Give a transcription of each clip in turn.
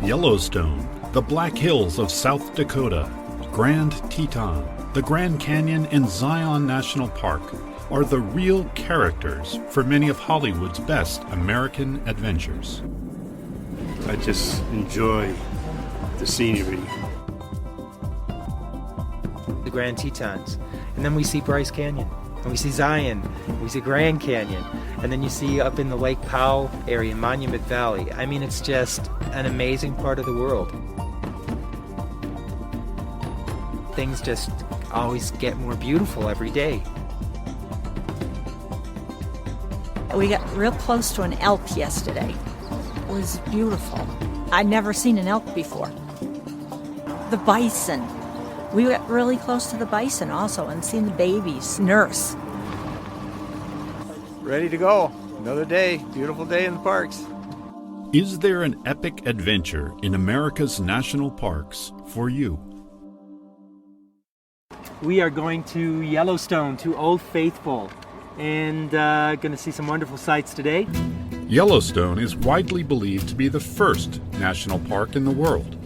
Yellowstone, the Black Hills of South Dakota, Grand Teton, the Grand Canyon, and Zion National Park are the real characters for many of Hollywood's best American adventures. I just enjoy the scenery. The Grand Tetons, and then we see Bryce Canyon, and we see Zion, we see Grand Canyon, and then you see up in the Lake Powell area, Monument Valley. I mean, it's just an amazing part of the world. Things just always get more beautiful every day. We got real close to an elk yesterday. It was beautiful. I'd never seen an elk before. The bison. We got really close to the bison also and seen the babies nurse. Ready to go. Another day. Beautiful day in the parks. Is there an epic adventure in America's national parks for you? We are going to Yellowstone, to Old Faithful, and going to see some wonderful sights today. Yellowstone is widely believed to be the first national park in the world.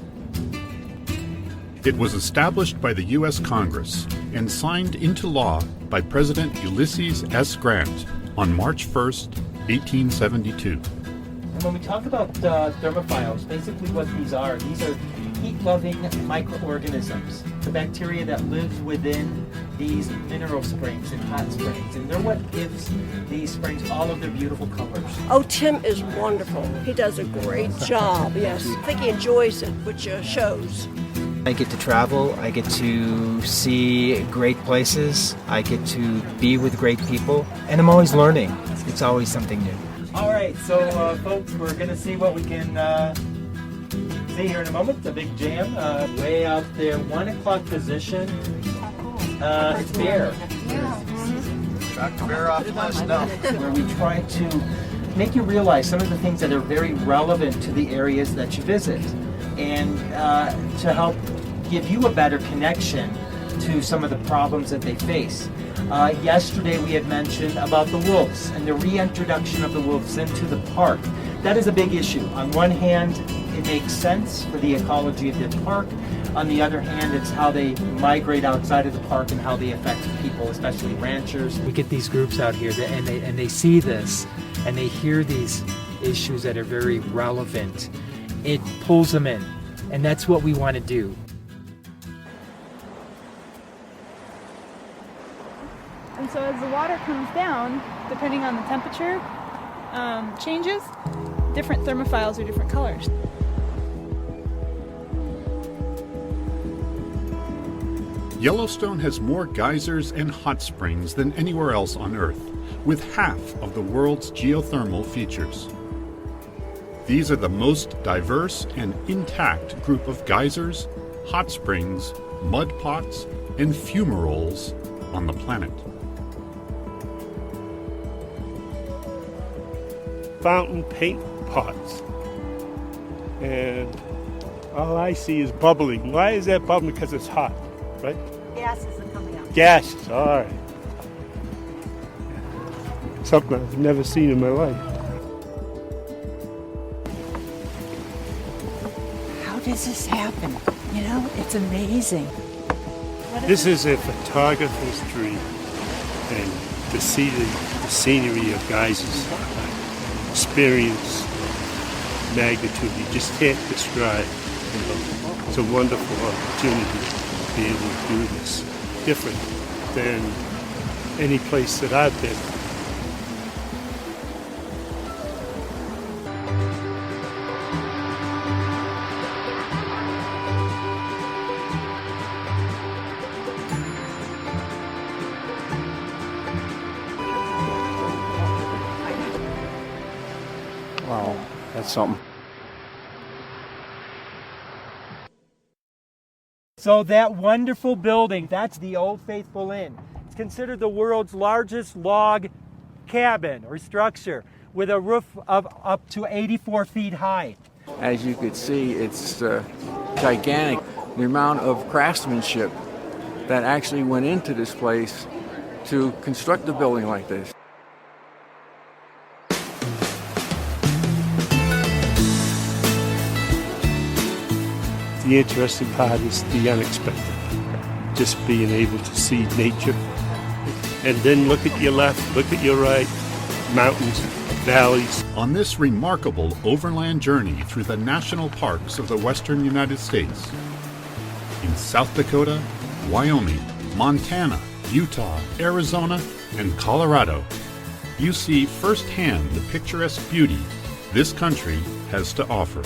It was established by the U.S. Congress and signed into law by President Ulysses S. Grant on March 1st, 1872. And when we talk about thermophiles, basically what these are heat-loving microorganisms, the bacteria that live within these mineral springs and hot springs, and they're what gives these springs all of their beautiful colors. Oh, Tim is wonderful. He does a great job, yes. I think he enjoys it, which shows. I get to travel, I get to see great places, I get to be with great people, and I'm always learning. It's always something new. All right, so folks, we're going to see what we can see here in a moment. The big jam, way out there, 1 o'clock position. It's bear. Track the bear off the list now. Where we try to make you realize some of the things that are very relevant to the areas that you visit, and to help give you a better connection to some of the problems that they face. Yesterday we had mentioned about the wolves and the reintroduction of the wolves into the park. That is a big issue. On one hand, it makes sense for the ecology of the park. On the other hand, it's how they migrate outside of the park and how they affect people, especially ranchers. We get these groups out here and they see this and they hear these issues that are very relevant. It pulls them in, and that's what we want to do. And so as the water comes down, depending on the temperature changes, different thermophiles are different colors. Yellowstone has more geysers and hot springs than anywhere else on Earth, with half of the world's geothermal features. These are the most diverse and intact group of geysers, hot springs, mud pots, and fumaroles on the planet. Fountain paint pots. And all I see is bubbling. Why is that bubbling? Because it's hot, right? Gases are coming out. Gases, all right. Something I've never seen in my life. How does this happen? You know, it's amazing. This is a photographer's dream, and to see the scenery of geysers, experience magnitude you just can't describe. You know, it's a wonderful opportunity to be able to do this, different than any place that I've been. Wow, that's something. So that wonderful building, that's the Old Faithful Inn. It's considered the world's largest log cabin or structure with a roof of up to 84 feet high. As you could see, it's gigantic. The amount of craftsmanship that actually went into this place to construct a building like this. The interesting part is the unexpected. Just being able to see nature. And then look at your left, look at your right, mountains, valleys. On this remarkable overland journey through the national parks of the western United States, in South Dakota, Wyoming, Montana, Utah, Arizona, and Colorado, you see firsthand the picturesque beauty this country has to offer.